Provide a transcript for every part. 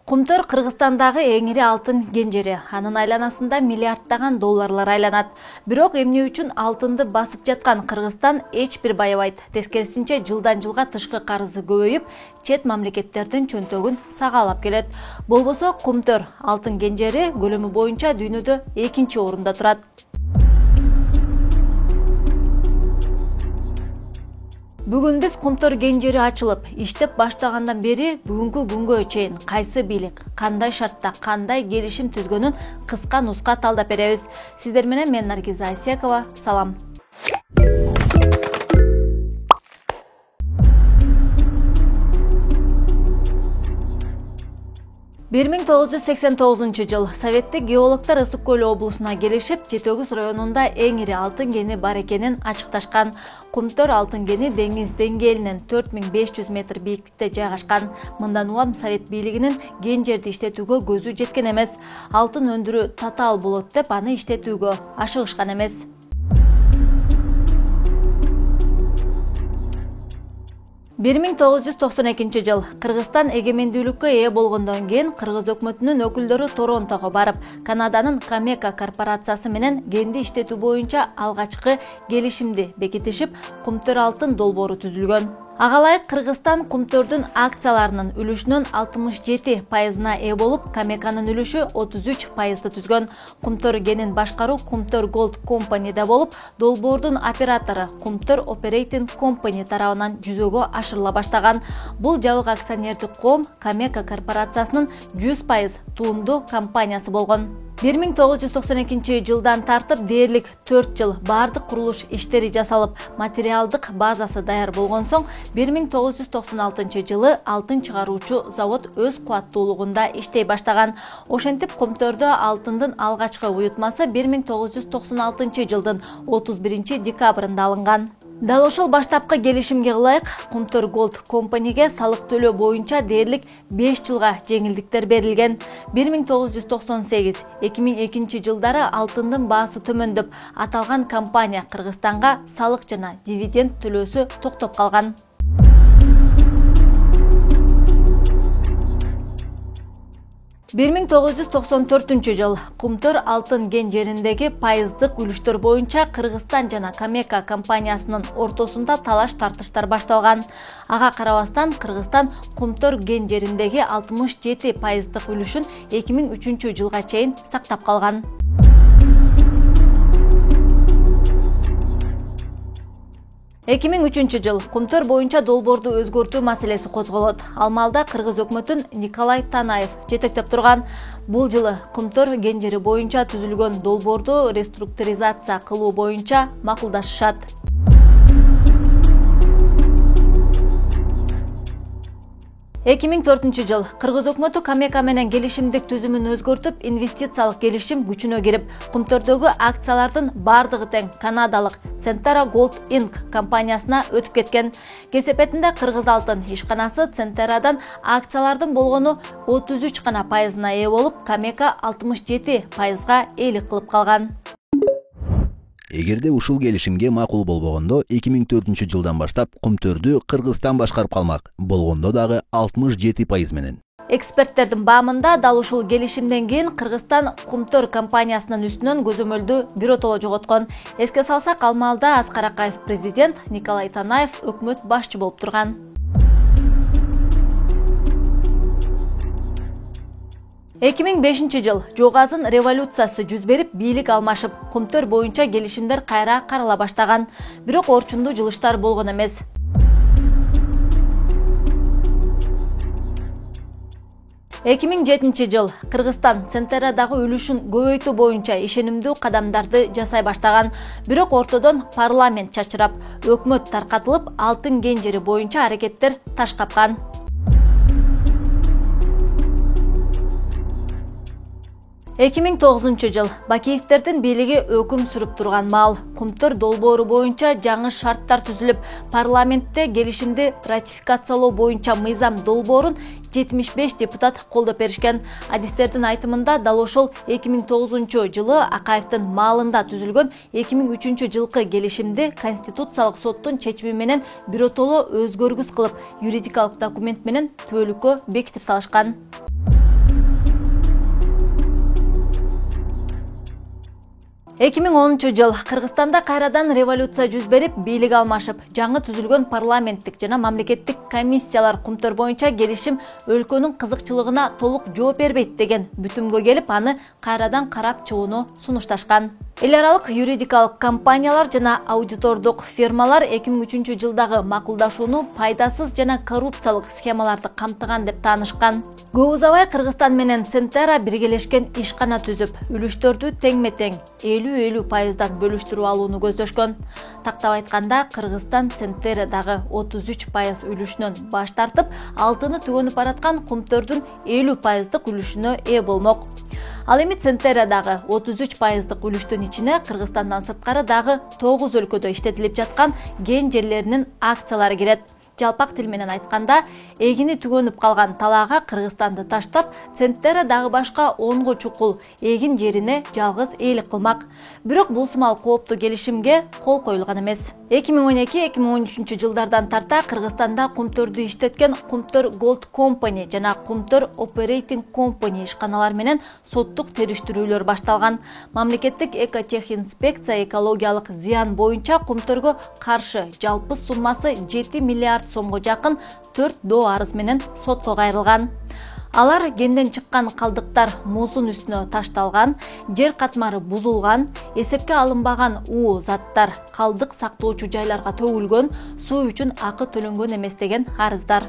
Кумтөр Кыргызстандагы эң ири алтын кенжери. Анын айланасында миллиарддаган долларлар айланат. Бирок эмне үчүн алтынды басып жаткан Кыргызстан эч бир байыбайт. Тескерисинче жылдан жылга тышкы карызы көбөйүп, чет мамлекеттердин чөнтөгүн сагалап келет. Болбосо Кумтөр алтын кенжери көлөмү боюнча дүйнөдө экинчи орунда турат. Бүгүн биз Кумтөр кенжери ачылып, иштеп баштагандан бери бүгүнкү күнгө чейин кайсы бийлик, кандай шартта, кандай келишим түзгөнүн кыска нуска талдап беребиз. Сиздер менен мен Наргиза Айсекова. Салам. Bir 1989 жыл Советтик геологтор Ысык көл облусуна келишип, Жетөгүз районунда эң ири алтын кени бар экенин ачыкташкан. Кумтөр алтын кени деңиз деңгээлинен 4500 метр бийиктикте жайгашкан. Мындан улам Совет бийлигинин кен жерди иштетүүгө көзү жеткен эмес. Алтын өндүрүү татаал болот деп аны иштетүүгө ашыгышкан эмес. 1992 жыл Кыргызстан эгемендүүлүккө ээ болгондон кийин Кыргыз өкмөтүнүн өкүлдөрү Торонтого барып, Канаданын Камека корпорациясы менен кенди иштетүү боюнча алгачкы келишимди бекитишип, Кумтөр алтын долбоору түзүлгөн. Ага ылайык Кыргызстан Кумтөрдүн акцияларынын үлүшүнүн 67%-на ээ болуп, Камеканын үлүшү 33%-ты түзгөн. Кумтөр кенин башкаруу Кумтөр Gold Company'де болуп, долбоордун оператору Кумтөр Operating Company тарабынан жүзөгө ашырыла баштаган. Бул жабык акционердик коом Камека корпорациясынын 100% туунду компаниясы болгон. 1992 жылдан тартып дээрлик 4 жыл бардык курулуш иштери жасалып, материалдык базасы даяр болгон соң 1996 жылы алтын чыгаруучу завод өз кубаттуулугунда иштей баштаган. Ошентип Кумтөрдө алтындын алгачкы уютмасы 1996 жылдын 31 декабрында алынган. Дал ошол баштапкы келишимге ылайык Кумтөр Gold Company'ге салык төлөө боюнча дээрлик 5 жылга жеңилдиктер берилген. 1998-2002 жылдары алтындын баасы төмөндөп, аталган компания Кыргызстанга салык жана дивиденд төлөөсү токтоп калган. 1994 жыл Кумтөр алтын кен жериндеги пайыздык үлүштөр боюнча Кыргызстан жана Камека компаниясынын ортосунда талаш-тартыштар башталган. Ага карабастан Кыргызстан Кумтөр кен жериндеги 67%-дык үлүшүн 2003 жылга чейин сактап калган. 2003 жыл Кумтөр боюнча долбоорду өзгөртүү маселеси козголот. Ал маалда Кыргыз өкмөтүн Николай Танаев жетектеп турган. Бул жылы Кумтөр кен жери боюнча түзүлгөн долбоорду реструктуризация кылуу боюнча макулдашышат. 2004 жыл Кыргыз өкмөтү Камека менен келишимдик түзүмүн өзгөртүп, инвестициялык келишим күчүнө кирип, Кумтөрдөгү акциялардын бардыгы тең канадалык Centara Gold Inc. компаниясына өтүп кеткен. Кесепетинде Кыргыз алтын ишканасы Centaraдан акциялардын болгону 33 гана пайызына ээ болуп, Камека 67%-га ээлик кылып калган. Эгерде ушул келишимге макул болбогондо 2004 жылдан баштап Кумтөрдү Кыргызстан башкарып калмак, болгондо дагы 67% менен. Эксперттердин баамында дал ушул келишимден кийин Кыргызстан Кумтөр компаниясынын үстүнөн көзөмөлдү биротоло жоготкон. Эске салсак, ал маалда Аскар Акаев президент, Николай Танаев өкмөт башчы болуп турган. 2005 жыл Жогазын революциясы жүз берип, бийлик алмашып, Кумтөр боюнча келишимдер кайра карала баштаган. Бирок орчундуу жылыштар болгон эмес. 2007 жыл Кыргызстан Centaraдагы үлүшүн көбөйтүү боюнча ишенимдүү кадамдарды жасай баштаган. Бирок ортодон парламент чачырап, өкмөт таркатылып, алтын кен жери боюнча аракеттер таш капкан. 2009 жыл Бакиевтердин бийлиги өкүм сүрүп турган маал. Кумтөр долбоору боюнча жаңы шарттар түзүлүп, парламентте келишимди ратификациялоо боюнча мыйзам долбоорун 75 депутат колдоп беришкен. Адистердин айтымында дал ошол 2009 жылы Акаевдин маалында түзүлгөн 2003 жылкы келишимди Конституциялык соттун чечими менен биротоло өзгөргүс кылып, юридикалык документ менен төөлүккө бекитип салышкан. 2010 жыл Кыргызстанда кайрадан революция жүз берип, бийлик алмашып, жаңы түзүлгөн парламенттик жана мамлекеттик комиссиялар кумтөр боюнча келишим өлкөнүн кызыкчылыгына толук жооп бербейт деген бүтүмгө келип, аны кайрадан карап чыгууну сунушташкан. Эл аралык юридикалык компаниялар жана аудитордук фирмалар 2003 жылдагы макулдашууну пайдасыз жана коррупциялык схемаларды камтыган деп таанышкан. Көп узабай Кыргызстан менен Центера биргелешкен ишкана түзүп, үлүштөрдү теңме-тең 50-50% бөлүштүрүп алууну көздөшкөн. Тактап айтканда, Кыргызстан Центерадагы 33% үлүшүнөн баш тартып, алтыны түгөнүп бараткан кумтөрдүн 50% үлүшүнө ээ болмок. Ал эми Центерадагы 33% үлүштүн ичине Кыргызстандан сырткары дагы 9 өлкөдө иштетилип жаткан ген жерлеринин акциялары кирет. Жалпак тил менен айтканда, эгини түгөнүп калган талаага Кыргызстанды таштап, Центера дагы башка 10 чукул эгин жерине жалгыз ээлик кылмак. Бирок бул сымал кооптуу келишимге кол коюлган эмес. 2012-2013 жылдардан тарта Кыргызстанда кумтөрдү иштеткен Кумтөр Gold Company жана Кумтөр Operating Company ишканалар менен соттук териштирүүлөр башталган. Мамлекеттик экотехинспекция экологиялык зыян боюнча кумтөргө каршы жалпы суммасы 7 миллиард сомго жакын 4 доо арыз менен сотко кайрылган. Алар генден чыккан калдыктар муздун үстүнө ташталган, жер катмары бузулган, эсепке алынбаган уу заттар калдык сактоочу жайларга төгүлгөн, суу үчүн акы төлөнгөн эмес деген арыздар.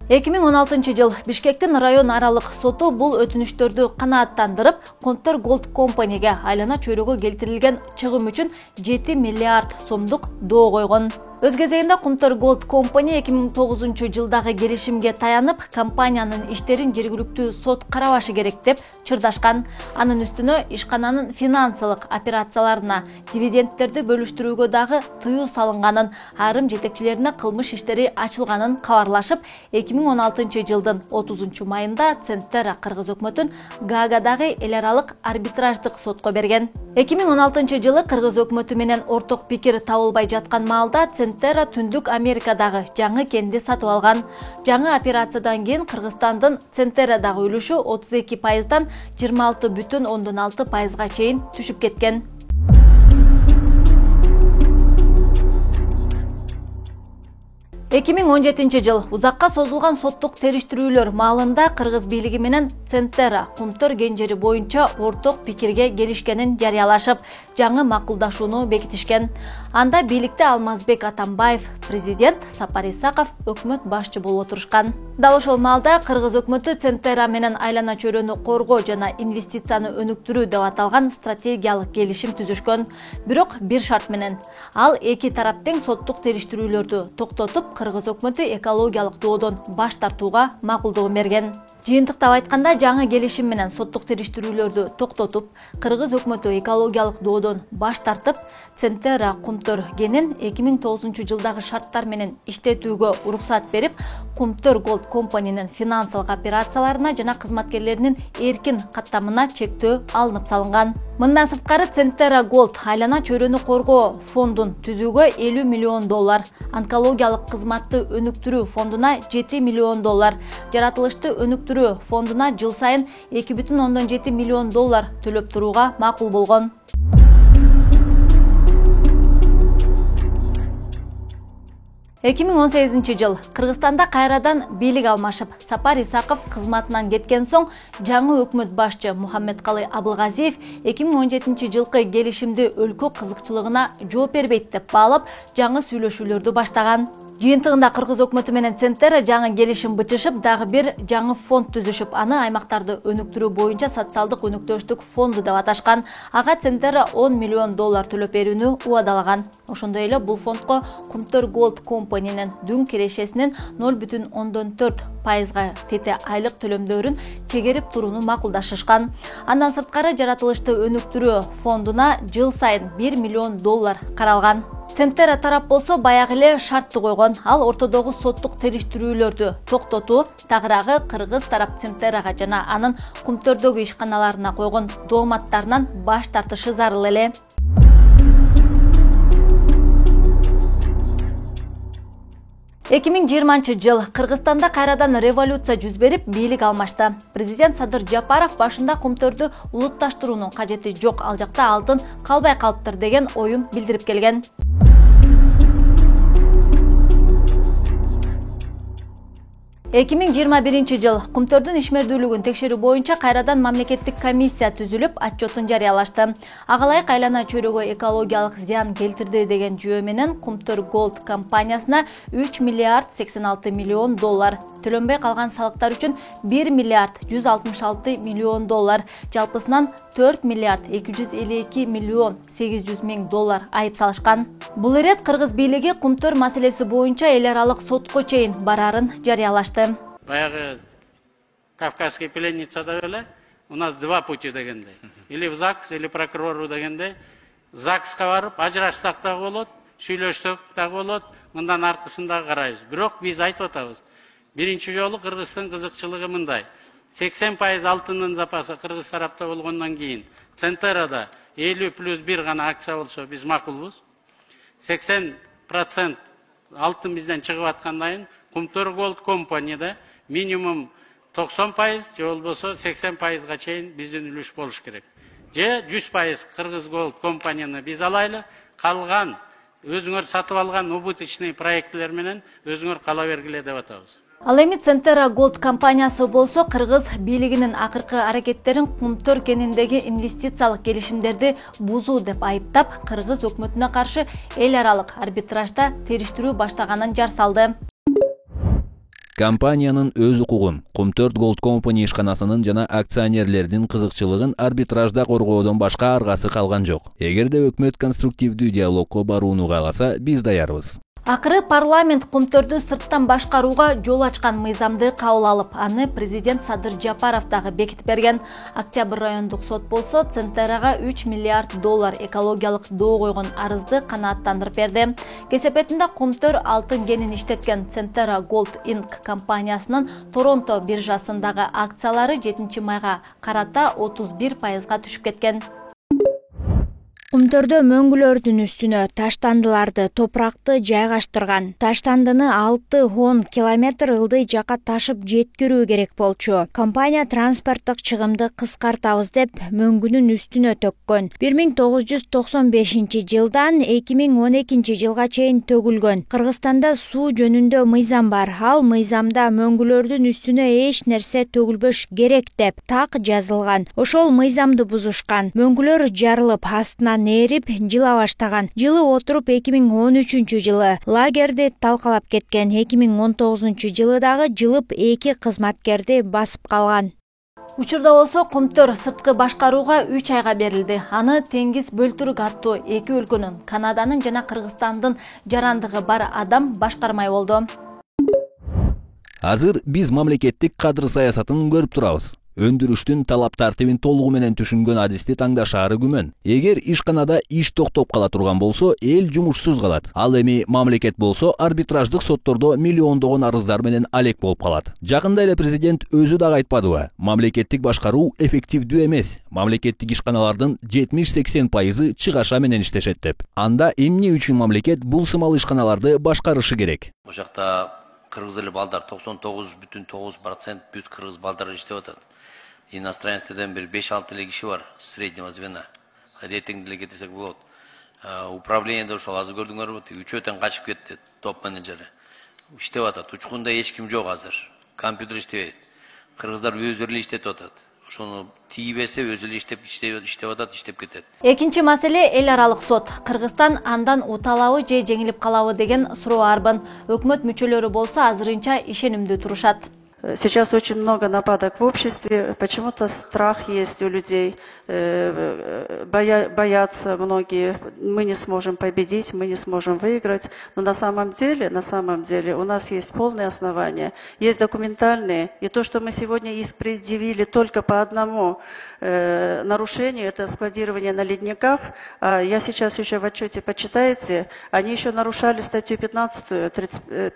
жыл Бишкектин район аралык соту бул өтүнүштөрдү канааттандырып, Кумтөр Gold Company'ге айлана чөйрөгө келтирилген чыгым үчүн 7 миллиард сомдук доо койгон. Өз кезегинде Кумтөр Gold Company 2009 жылдагы келишимге таянып, компаниянын иштерин жергиликтүү сот карабашы керек деп чырдашкан. Анын үстүнө ишкананын финансылык операцияларына, дивидендтерди бөлүштүрүүгө дагы тыюу салынганын, айрым жетекчилерине кылмыш иштери ачылганын кабарлашып, 2016 жылдын 30 майында Центера Кыргыз өкмөтүн Гаагадагы эл аралык арбитраждык сотко берген. 2016 жылы Кыргыз өкмөтү менен орток пикир табылбай жаткан маалда Центера Түндүк Америкадагы жаңы кенди сатып алган. Жаңы операциядан кийин Кыргызстандын Центерадагы үлүшү 32%дан 26,6%га чейин түшүп кеткен. 2017 жыл узакка созулган соттук териштирүүлөр маалында Кыргыз бийлиги менен Центера Кумтөр кен жери боюнча орток пикирге келишкенин жарыялашып, жаңы макулдашууну бекитишкен. Анда бийликте Алмазбек Атамбаев, президент, Сапар Исаков өкмөт башчы болуп отурушкан. Дал ошол маалда Кыргыз өкмөтү Центера менен айлана чөйрөнү коргоо жана инвестицияны өнүктүрүү деп аталган стратегиялык келишим түзүшкөн. Бирок бир шарт менен. Ал эки тарап тең соттук териштирүүлөрдү токтотуп, Кыргыз өкмөтү экологиялык доодон баш тартууга макулдугун берген. Жыйынтыктап айтканда, жаңы келишим менен соттук териштирүүлөрдү токтотуп, Кыргыз өкмөтү экологиялык доодон баш тартып, Центера Кумтөр кенин 2009 жылдагы шарттар менен иштетүүгө уруксат берип, Кумтөр Gold Company'нин финансылык операцияларына жана кызматкерлеринин эркин каттамына чектөө алынып салынган. Мындан сырткары Центера Gold айлана чөйрөнү коргоо фондун түзүүгө 50 миллион доллар, онкологиялык кызматты өнүктүрүү фондуна 7 миллион доллар, жаратылышты өнүктүрүү фондуна жыл сайын 2,7 миллион доллар төлөп турууга макул болгон. 2018 жыл Кыргызстанда кайрадан бийлик алмашып, Сапар Исаков кызматынан кеткен соң, жаңы өкмөт башчы Мухаммедкалы Абылгазиев 2017 жылкы келишимди өлкө кызыкчылыгына жооп бербейт деп баалап, жаңы сүйлөшүүлөрдү баштаган. Жыйынтыгында Кыргыз өкмөтү менен Центера жаңы келишим бычышып, дагы бир жаңы фонд түзүшүп, аны аймактарды өнүктүрүү боюнча социалдык өнүктөштүк фонду деп аташкан. Ага Центера 10 миллион доллар төлөп берүүнү убадалаган. Ошондой эле бул фондко Кумтөр Gold Company'нин дүң кирешесинин 0,4%га тете айлык төлөмдөрүн чегерип турууну макулдашышкан. Андан сырткары жаратылышты өнүктүрүү фондуна жыл сайын 1 миллион доллар каралган. Центера тарап болсо баягы эле шартты койгон. Ал ортодогу соттук териштирүүлөрдү токтотуу, тагыраагы Кыргыз тарап Центерага жана анын Кумтөрдөгү ишканаларына койгон дооматтарынан баш тартышы зарыл эле. 2020 жыл Кыргызстанда кайрадан революция жүз берип, бийлик алмашты. Президент Садыр Жапаров башында кумтөрдү улутташтыруунун кажети жок, ал жакта алтын калбай калыптыр деген оюн билдирип келген. 2021 жыл кумтөрдүн ишмердүүлүгүн текшерүү боюнча кайрадан мамлекеттик комиссия түзүлүп, отчетун жарыялашты. Ага ылайык айлана чөйрөгө экологиялык зыян келтирди деген жөө менен Кумтөр Gold компаниясына 3 миллиард 86 миллион доллар, төлөнбөй калган салыктар үчүн 1 миллиард 166 миллион доллар, жалпысынан 4 миллиард 252 миллион 800 миң доллар айып салышкан. Бул ирет Кыргыз бийлиги Кумтөр маселеси боюнча эл аралык сотко чейин барарын жарыялашты. Баягы Кавказский пленницада эле у нас два пути дегенде. Или в ЗАГС, или прокурору дегенде. ЗАГСка барып ажырашсак да болот, сүйлөшсөк да болот, мындан аркысында карайбыз. Бирок биз айтып атабыз. Биринчи жолу Кыргыздын кызыкчылыгы мындай. 80% алтындын запасы Кыргыз тарапта болгондон кийин Центерада 50+1 гана акция болсо биз макулбуз. 80% алтын бизден чыгып аткандан кийин Кумтөр Gold компанияда минимум 90%, же болбосо 80%га чейин биздин үлүш болуш керек. Же 100% Кыргыз Gold компанияны биз алайлы, калган өзүңөр сатып алган убыточный проектлер менен өзүңөр кала бергиле деп атабыз. Ал эми Центера Gold компаниясы болсо Кыргыз бийлигинин акыркы аракеттерин Кумтөр кениндеги инвестициялык келишимдерди бузуу деп айыптап, Кыргыз өкмөтүнө каршы эл аралык арбитражда териштирүү баштаганын жар салды. Компаниянын өз укугун Кумтөр Gold Company ишканасынын жана акционерлердин кызыкчылыгын арбитражда коргоодон башка аргасы калган жок. Эгерде өкмөт конструктивдүү диалогко барууну кааласа, биз даярбыз. Акыры парламент Кумтөрдү сырттан башкарууга жол ачкан мыйзамды кабыл алып, аны президент Садыр Жапаров дагы бекитип берген. Октябрь райондук сот болсо Центерага 3 миллиард доллар экологиялык доо койгон арызды канааттандырып берди. Кесепетинде Кумтөр алтын кенин иштеткен Центера Gold Inc. компаниясынын Торонто биржасындагы акциялары 7 майга карата 31%га түшүп кеткен. Кумтөрдө мөңгүлөрдүн үстүнө таштандыларды топуракты жайгаштырган. Таштандыны 6-10 километр ылдый жака ташып жеткирүү керек болчу. Компания транспорттук чыгымды кыскартабыз деп мөңгүнүн үстүнө төккөн. 1995 жылдан 2012 жылга чейин төгүлгөн. Кыргызстанда суу жөнүндө мыйзам бар. Ал мыйзамда мөңгүлөрдүн үстүнө эч нерсе төгүлбөш керек деп так жазылган. Ошол мыйзамды бузушкан. Мөңгүлөр жарылып, астынан эрип жыла баштаган. Жылы отуруп 2013 жылы лагерди талкалап кеткен. 2019 жылы дагы жылып 2 кызматкерди басып калган. Учурда болсо Кумтөр сырткы башкарууга 3 айга берилди. Аны Теңиз Бөлтүрүк аттуу эки өлкөнүн, Канаданын жана Кыргызстандын жарандыгы бар адам башкармай болду. Азыр биз мамлекеттик кадр саясатын көрүп турабыз. Өндүрүштүн талап тартибин толугу менен түшүнгөн адисти таңдашаары күмөн. Эгер ишканада иш токтоп кала турган болсо, эл жумушсуз калат. Ал эми мамлекет болсо арбитраждык соттордо миллиондогон арыздар менен алек болуп калат. Жакында эле президент өзү дагы айтпадыбы? Мамлекеттик башкаруу эффективдүү эмес. Мамлекеттик ишканалардын 70-80% чыгаша менен иштешет деп. Анда эмне үчүн мамлекет бул сымал ишканаларды башкарышы керек? Бул жакта кыргыз эле балдар 99,9% бүт кыргыз балдар иштеп атат. Иностранецтерден бир 5-6 эле киши бар, среднего звена. Рейтинг деле кетсек болот. Управлениеде ошол азыр көрдүңөрбү, үчөөтөн качып кетти, топ менеджери. Иштеп атат, учкунда эч ким жок азыр. Компьютер иштебейт. Кыргыздар өзү эле иштетип атат. Ошону тийбесе өзү эле иштеп атат, иштеп кетет. Экинчи маселе эл аралык сот. Кыргызстан андан уталабы же жеңилип калабы деген суроо арбын. Өкмөт мүчөлөрү болсо азырынча ишенимдүү турушат. Сейчас очень много нападок в обществе, почему-то страх есть у людей, боятся многие, мы не сможем победить, мы не сможем выиграть, но на самом деле у нас есть полные основания, есть документальные, и то, что мы сегодня иск предъявили только по одному нарушению, это складирование на ледниках, я сейчас еще в отчете почитайте, они еще нарушали статью 15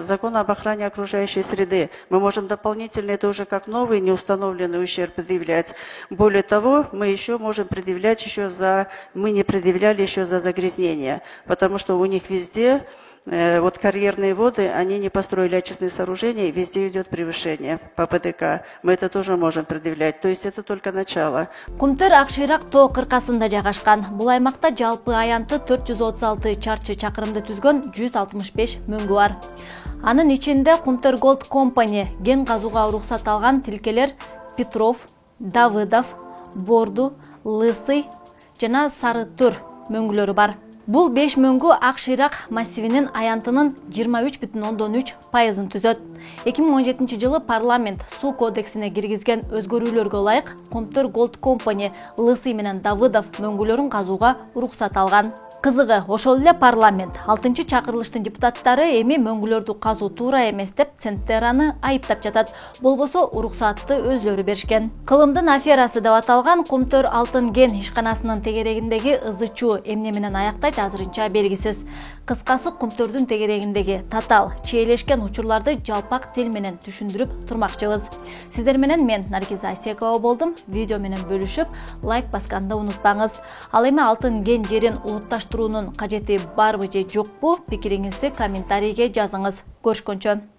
закона об охране окружающей среды. Мы можем дополнительно, это уже как новый неустановленный ущерб предъявлять. Более того, мы еще можем предъявлять мы не предъявляли еще за загрязнение, потому что у них везде Вот карьерные воды, они не построили очистные сооружения, и везде идет превышение по ПДК. Мы это тоже можем предъявлять. То есть это только начало. Кумтөр Акшыйрак тоо кыркасында жайгашкан. Бул аймакта жалпы аянты 436 чарчы чакырымды түзгөн 165 мөңгү бар. Анын ичинде Кумтөр Gold Company ген казууга уруксат алган тилкелер Петров, Давыдов, Борду, Лысый жана Сарытүр мөңгүлөрү бар. Бул 5 мөңгү Акшыйрак массивинин аянтынын 23,3% түзөт. 2017 жылы парламент суу кодексине киргизген өзгөрүүлөргө ылайык Кумтөр Gold Company Лысый менен Давыдов мөңгүлөрүн казууга уруксат алган. Кызыгы, ошол эле парламент 6-чакырылыштын депутаттары эми мөңгүлөрдү казуу туура эмес деп Центераны айыптап жатат. Болбосо уруксатты өзлөрү беришкен. Кылымдын аферасы деп аталган Кумтөр Алтын кен ишканасынын тегерегиндеги ызы-чуу эмне менен аяктайт азырынча белгисиз. Кыскасы, Кумтөрдүн тегерегиндеги татаал чийлешкен учурларды жалпак тил менен түшүндүрүп турмакчыбыз. Сиздер менен мен Наргиза Асекова болдум. Видео менен бөлүшүп, лайк басканды унутпаңыз. Ал эми алтын кен жерин улутташтыруунун кажети барбы же жокпу? Пикириңизди комментарийге жазыңыз. Көрүшкөнчө.